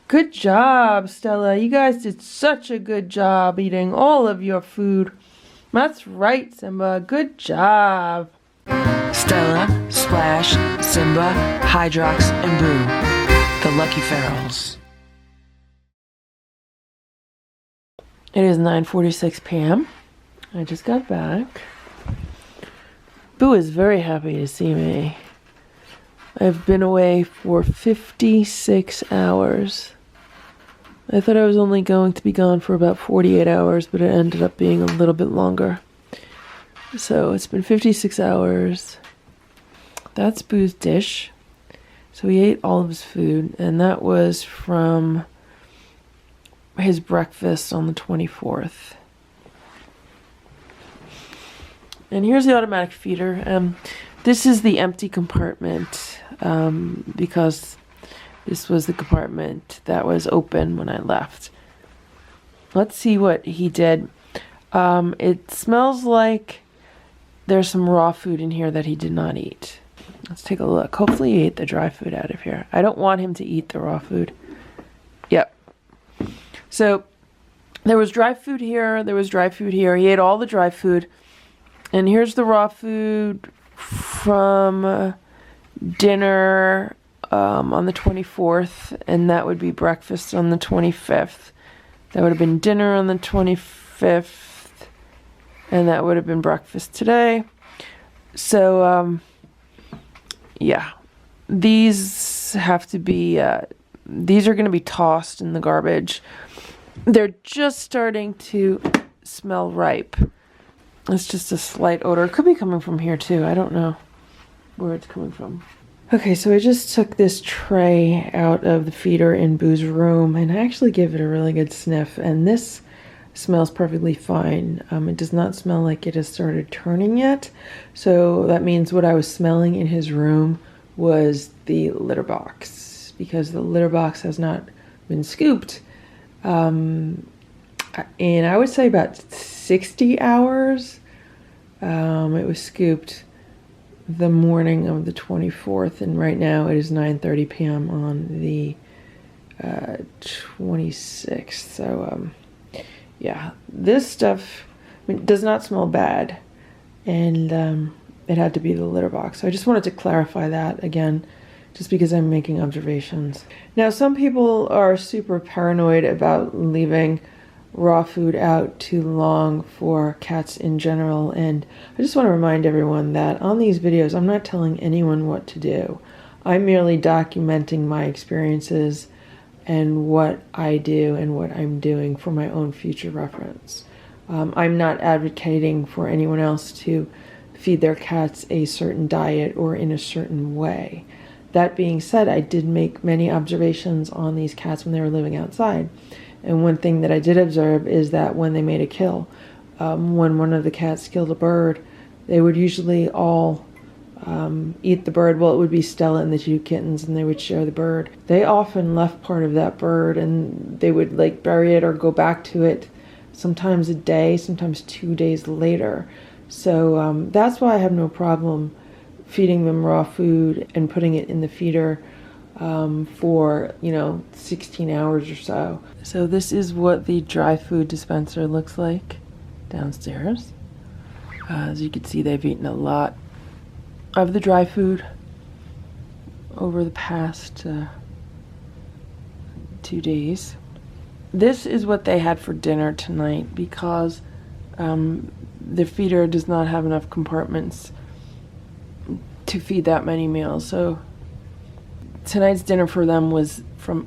Good job, Stella. You guys did such a good job eating all of your food. That's right, Simba. Good job. Stella, Splash, Simba, Hydrox, and Boo, the LuckyFerals. It is 9:46 p.m. I just got back. Boo is very happy to see me. I've been away for 56 hours. I thought I was only going to be gone for about 48 hours, but it ended up being a little bit longer. So it's been 56 hours. That's Boo's dish. So he ate all of his food, and that was from his breakfast on the 24th. And here's the automatic feeder. This is the empty compartment because this was the compartment that was open when I left. Let's see what he did. It smells like there's some raw food in here that he did not eat. Let's take a look. Hopefully he ate the dry food out of here. I don't want him to eat the raw food. Yep. So there was dry food here. There was dry food here. He ate all the dry food. And here's the raw food from dinner on the 24th. And that would be breakfast on the 25th. That would have been dinner on the 25th. And that would have been breakfast today. So, yeah. These have to be, these are going to be tossed in the garbage. They're just starting to smell ripe. It's just a slight odor. It could be coming from here too. I don't know where it's coming from. Okay, so I just took this tray out of the feeder in Boo's room and I actually gave it a really good sniff. And this smells perfectly fine. It does not smell like it has started turning yet. So that means what I was smelling in his room was the litter box, because the litter box has not been scooped. And I would say about 60 hours. It was scooped the morning of the 24th, and right now it is 9:30 p.m. on the 26th. So yeah, this stuff, I mean, does not smell bad, and it had to be the litter box. So I just wanted to clarify that again, just because I'm making observations. Now, some people are super paranoid about leaving raw food out too long for cats in general, and I just want to remind everyone that on these videos I'm not telling anyone what to do. I'm merely documenting my experiences and what I do and what I'm doing for my own future reference. I'm not advocating for anyone else to feed their cats a certain diet or in a certain way. That being said, I did make many observations on these cats when they were living outside. And one thing that I did observe is that when they made a kill, when one of the cats killed a bird, they would usually all eat the bird. Well, it would be Stella and the two kittens, and they would share the bird. They often left part of that bird, and they would like bury it or go back to it sometimes a day, sometimes 2 days later. So that's why I have no problem feeding them raw food and putting it in the feeder for, 16 hours or so. So this is what the dry food dispenser looks like downstairs. As you can see, they've eaten a lot of the dry food over the past 2 days. This is what they had for dinner tonight, because the feeder does not have enough compartments to feed that many meals. So tonight's dinner for them was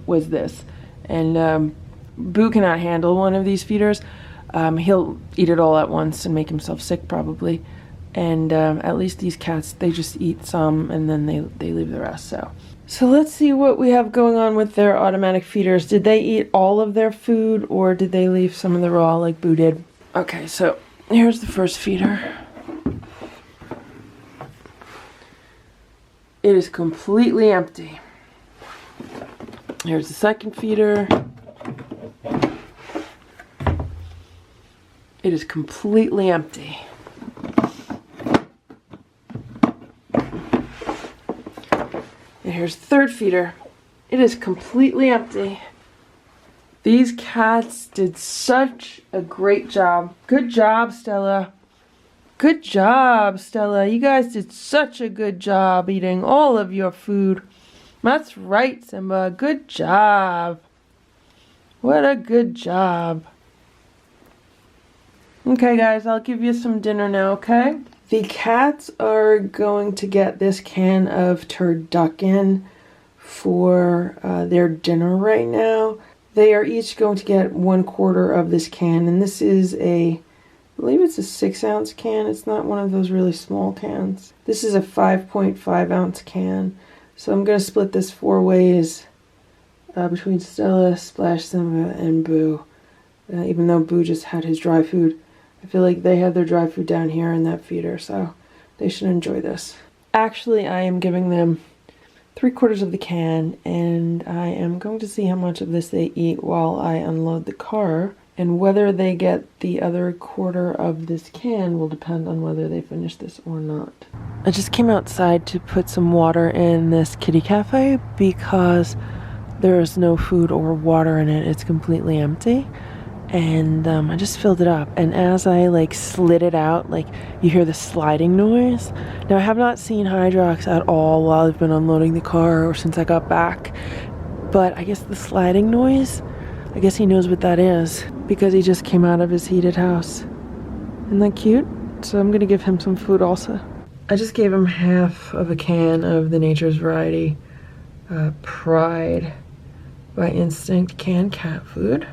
this, and Boo cannot handle one of these feeders. He'll eat it all at once and make himself sick probably. And at least these cats, they just eat some and then they leave the rest. So let's see what we have going on with their automatic feeders. Did they eat all of their food, or did they leave some of the raw like Boo did? Okay, so here's the first feeder. It is completely empty. Here's the second feeder. It is completely empty. And here's the third feeder. It is completely empty. These cats did such a great job. Good job, Stella. Good job, Stella. You guys did such a good job eating all of your food. That's right, Simba. Good job. What a good job. Okay, guys, I'll give you some dinner now, okay? The cats are going to get this can of turducken for their dinner right now. They are each going to get 1/4 of this can, and this is I believe it's a 6-ounce can. It's not one of those really small cans. This is a 5.5-ounce can. So I'm going to split this 4 ways between Stella, Splash, Simba, and Boo. Even though Boo just had his dry food, I feel like they have their dry food down here in that feeder, so they should enjoy this. Actually, I am giving them 3/4 of the can, and I am going to see how much of this they eat while I unload the car. And whether they get the other 1/4 of this can will depend on whether they finish this or not. I just came outside to put some water in this kitty cafe because there is no food or water in it. It's completely empty. And I just filled it up. And as I slid it out, you hear the sliding noise. Now I have not seen Hydrox at all while I've been unloading the car or since I got back. But I guess the sliding noise, I guess he knows what that is because he just came out of his heated house. Isn't that cute? So I'm gonna give him some food also. I just gave him half of a can of the Nature's Variety Pride by Instinct canned cat food.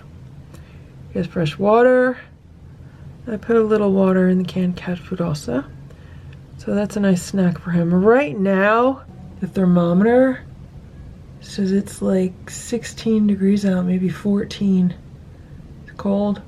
He has fresh water. I put a little water in the canned cat food also. So that's a nice snack for him. Right now, the thermometer says it's 16 degrees out, maybe 14. It's cold.